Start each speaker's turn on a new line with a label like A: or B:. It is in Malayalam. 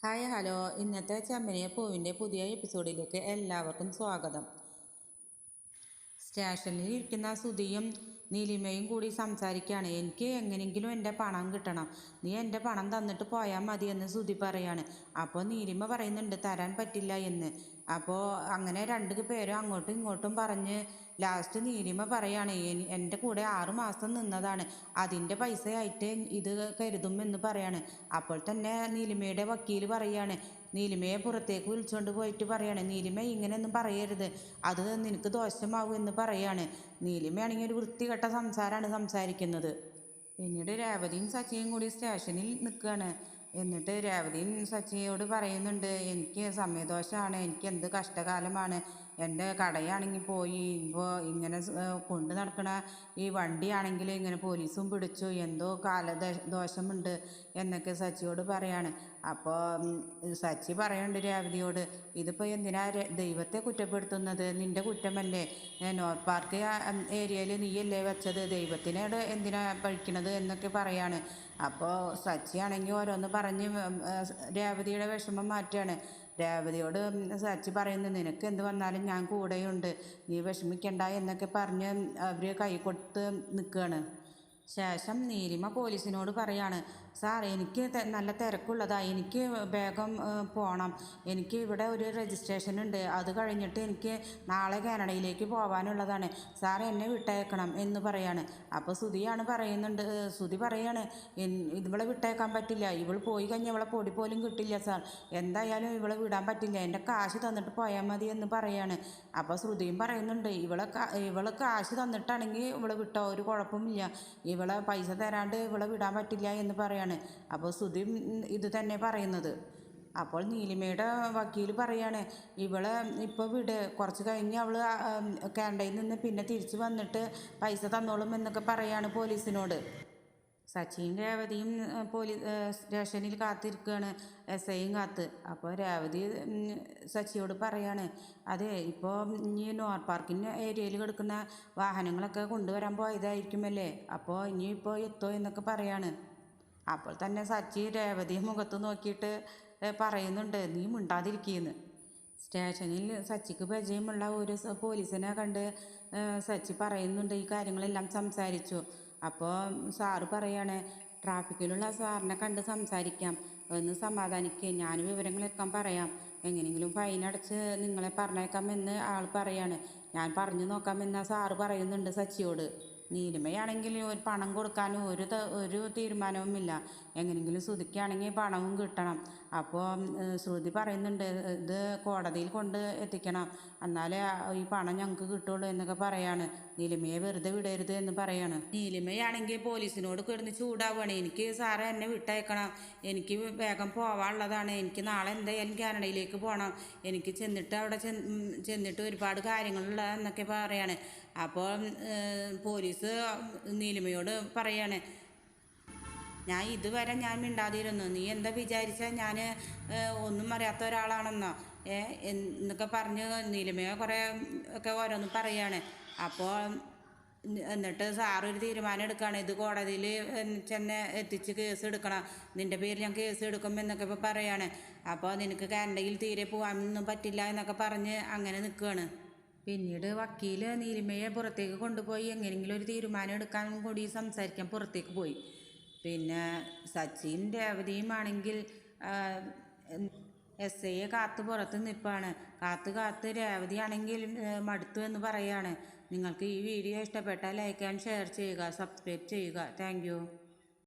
A: ഹായ് ഹലോ, ഇന്നത്തെ ചെമ്മനിയ പൂവിൻ്റെ പുതിയ എപ്പിസോഡിലേക്ക് എല്ലാവർക്കും സ്വാഗതം. സ്റ്റേഷനിൽ ഇരിക്കുന്ന സുധിയും നീലിമയും കൂടി സംസാരിക്കുകയാണ്. എനിക്ക് എങ്ങനെയെങ്കിലും എൻ്റെ പണം കിട്ടണം, നീ എൻ്റെ പണം തന്നിട്ട് പോയാൽ മതിയെന്ന് സുധി പറയാണ്. അപ്പോൾ നീലിമ പറയുന്നുണ്ട് തരാൻ പറ്റില്ല എന്ന്. അപ്പോൾ അങ്ങനെ രണ്ടു പേരും അങ്ങോട്ടും ഇങ്ങോട്ടും പറഞ്ഞ് ലാസ്റ്റ് നീലിമ പറയാണ് എൻ്റെ കൂടെ 6 മാസം നിന്നതാണ്, അതിൻ്റെ പൈസയായിട്ട് ഇത് കരുതുമെന്ന് പറയാണ്. അപ്പോൾ തന്നെ നീലിമയുടെ വക്കീൽ പറയാണ്, നീലിമയെ പുറത്തേക്ക് വിളിച്ചുകൊണ്ട് പോയിട്ട് പറയാണ്, നീലിമ ഇങ്ങനെയൊന്നും പറയരുത്, അത് നിനക്ക് ദോഷമാവും എന്ന് പറയാണ്. നീലിമയാണെങ്കിൽ ഒരു വൃത്തികെട്ട സംസാരമാണ് സംസാരിക്കുന്നത്. പിന്നീട് രേവതിയും സച്ചിയും കൂടി സ്റ്റേഷനിൽ നിൽക്കുകയാണ്. എന്നിട്ട് രേവതിയും സച്ചിയോട് പറയുന്നുണ്ട്, എനിക്ക് സമയദോഷമാണ്, എനിക്ക് എന്ത് കഷ്ടകാലമാണ്, എൻ്റെ കടയാണെങ്കിൽ പോയി, ഇപ്പോൾ ഇങ്ങനെ കൊണ്ട് നടക്കണ ഈ വണ്ടിയാണെങ്കിൽ ഇങ്ങനെ പോലീസും പിടിച്ചു, എന്തോ ദോഷമുണ്ട് എന്നൊക്കെ സച്ചിയോട് പറയാണ്. അപ്പോൾ സച്ചി പറയുന്നുണ്ട് രേവതിയോട്, ഇതിപ്പോൾ എന്തിനാ ദൈവത്തെ കുറ്റപ്പെടുത്തുന്നത്, നിൻ്റെ കുറ്റമല്ലേ, നോർത്ത് പാർക്ക് ഏരിയയിൽ നീയല്ലേ വെച്ചത്, ദൈവത്തിനോട് എന്തിനാ പഴിക്കണത് എന്നൊക്കെ പറയാണ്. അപ്പോൾ സച്ചിയാണെങ്കിൽ ഓരോന്ന് പറഞ്ഞ് രേവതിയുടെ വിഷമം മാറ്റുകയാണ്. രേവതിയോട് സച്ചി പറയുന്നു, നിനക്ക് എന്ത് വന്നാലും ഞാൻ കൂടെയുണ്ട്, നീ വിഷമിക്കണ്ട എന്നൊക്കെ പറഞ്ഞ് അവർ കൈ കൊടുത്ത് നിൽക്കുകയാണ്. ശേഷം നീലിമ പോലീസിനോട് പറയാണ്, സാർ എനിക്ക് നല്ല തിരക്കുള്ളതാണ്, എനിക്ക് വേഗം പോകണം, എനിക്ക് ഇവിടെ ഒരു രജിസ്ട്രേഷൻ ഉണ്ട്, അത് കഴിഞ്ഞിട്ട് എനിക്ക് നാളെ കാനഡയിലേക്ക് പോകാനുള്ളതാണ്, സാർ എന്നെ വിട്ടയക്കണം എന്ന് പറയാണ്. അപ്പോൾ സുധി പറയാണ് ഇവളെ വിട്ടയക്കാൻ പറ്റില്ല, ഇവൾ പോയി കഴിഞ്ഞാൽ ഇവളെ പൊടി പോലും കിട്ടില്ല സാർ, എന്തായാലും ഇവളെ വിടാൻ പറ്റില്ല, എൻ്റെ കാശ് തന്നിട്ട് പോയാൽ മതി എന്ന് പറയാണ്. അപ്പോൾ ശ്രുതിയും പറയുന്നുണ്ട്, ഇവളെ കാശ് തന്നിട്ടാണെങ്കിൽ ഇവളെ വിട്ടോ ഒരു കുഴപ്പമില്ല, ഇവളെ പൈസ തരാണ്ട് ഇവളെ വിടാൻ പറ്റില്ല എന്ന് പറയാണ്. അപ്പോൾ ശ്രുതി ഇത് തന്നെ പറയുന്നത്. അപ്പോൾ നീലിമയുടെ വക്കീൽ പറയാണ്, ഇവളെ ഇപ്പോൾ വിട്, കുറച്ച് കഴിഞ്ഞ് അവൾ കാനഡയിൽ നിന്ന് പിന്നെ തിരിച്ച് വന്നിട്ട് പൈസ തന്നോളും എന്നൊക്കെ പറയാണ് പോലീസിനോട്. സച്ചിൻ രേവതിയും സ്റ്റേഷനിൽ കാത്തിരിക്കുകയാണ്, SIയും കാത്ത്. അപ്പോൾ രേവതി സച്ചിയോട് പറയാണ്, അതെ ഇപ്പോൾ ഇനി നോർത്ത് പാർക്കിൻ്റെ ഏരിയയിൽ കിടക്കുന്ന വാഹനങ്ങളൊക്കെ കൊണ്ടുവരാൻ പോയതായിരിക്കുമല്ലേ, അപ്പോൾ ഇനിയിപ്പോൾ എത്തോ എന്നൊക്കെ പറയാണ്. അപ്പോൾ തന്നെ സച്ചി രേവതി മുഖത്ത് നോക്കിയിട്ട് പറയുന്നുണ്ട്, നീ മിണ്ടാതിരിക്കുകയെന്ന്. സ്റ്റേഷനിൽ സച്ചിക്ക് പരിചയമുള്ള ഒരു പോലീസിനെ കണ്ട് സച്ചി പറയുന്നുണ്ട്, ഈ കാര്യങ്ങളെല്ലാം സംസാരിച്ചു. അപ്പോൾ സാറ് പറയാണ്, ട്രാഫിക്കിലുള്ള സാറിനെ കണ്ട് സംസാരിക്കാം, ഒന്ന് സമാധാനിക്കുക, ഞാൻ വിവരങ്ങളൊക്കെ പറയാം, എങ്ങനെയെങ്കിലും ഫൈൻ അടച്ച് നിങ്ങളെ പറഞ്ഞേക്കാമെന്ന് ആൾ പറയാണ്, ഞാൻ പറഞ്ഞു നോക്കാമെന്ന് സാറ് പറയുന്നുണ്ട് സച്ചിയോട്. നീലിമയാണെങ്കിൽ ഒരു പണം കൊടുക്കാനും ഒരു തീരുമാനവുമില്ല, എങ്ങനെയെങ്കിലും ശ്രുതിക്കാണെങ്കിൽ പണവും കിട്ടണം. അപ്പോൾ ശ്രുതി പറയുന്നുണ്ട്, ഇത് കോടതിയിൽ കൊണ്ട് എത്തിക്കണം, എന്നാലേ ഈ പണം ഞങ്ങൾക്ക് കിട്ടുള്ളൂ എന്നൊക്കെ പറയാണ്. നീലിമയെ വെറുതെ വിടരുത് എന്ന് പറയാണ്. നീലിമയാണെങ്കിൽ പോലീസിനോട് കിടന്ന് ചൂടാവുകയാണ്, എനിക്ക് സാറേ എന്നെ വിട്ടയക്കണം, എനിക്ക് വേഗം പോവാനുള്ളതാണ്, എനിക്ക് നാളെ എന്തായാലും കാനഡയിലേക്ക് പോകണം, എനിക്ക് അവിടെ ചെന്നിട്ട് ഒരുപാട് കാര്യങ്ങളുള്ള എന്നൊക്കെ പറയാണ്. അപ്പോൾ പോലീസ് നീലിമയോട് പറയാണ്, ഞാൻ ഇതുവരെ മിണ്ടാതിരുന്നു, നീ എന്താ വിചാരിച്ചാൽ ഞാൻ ഒന്നും അറിയാത്ത ഒരാളാണെന്നോ എന്നൊക്കെ പറഞ്ഞ് നീലിമയെ കുറേ ഒക്കെ ഓരോന്നും പറയാണ്. അപ്പോൾ എന്നിട്ട് സാറൊരു തീരുമാനം എടുക്കുകയാണ്, ഇത് കോടതിയിൽ ചെന്ന് എത്തിച്ച് കേസ് എടുക്കണം, നിൻ്റെ പേരിൽ ഞാൻ കേസ് എടുക്കും എന്നൊക്കെ ഇപ്പോൾ പറയാണ്. അപ്പോൾ നിനക്ക് കാനഡയിൽ തീരെ പോകാനൊന്നും പറ്റില്ല എന്നൊക്കെ പറഞ്ഞ് അങ്ങനെ നിൽക്കുകയാണ്. പിന്നീട് വക്കീൽ നീലിമയെ പുറത്തേക്ക് കൊണ്ടുപോയി എങ്ങനെയെങ്കിലും ഒരു തീരുമാനം എടുക്കാൻ കൂടി സംസാരിക്കാൻ പുറത്തേക്ക് പോയി. പിന്നെ സച്ചിൻ രേവതിയും ആണെങ്കിൽ SIയെ കാത്ത് പുറത്ത് നിൽപ്പാണ്. കാത്ത് രേവതി ആണെങ്കിൽ മടുത്തു എന്ന് പറയാണ്. നിങ്ങൾക്ക് ഈ വീഡിയോ ഇഷ്ടപ്പെട്ടാൽ ലൈക്ക് ആൻഡ് ഷെയർ ചെയ്യുക, സബ്സ്ക്രൈബ് ചെയ്യുക. താങ്ക്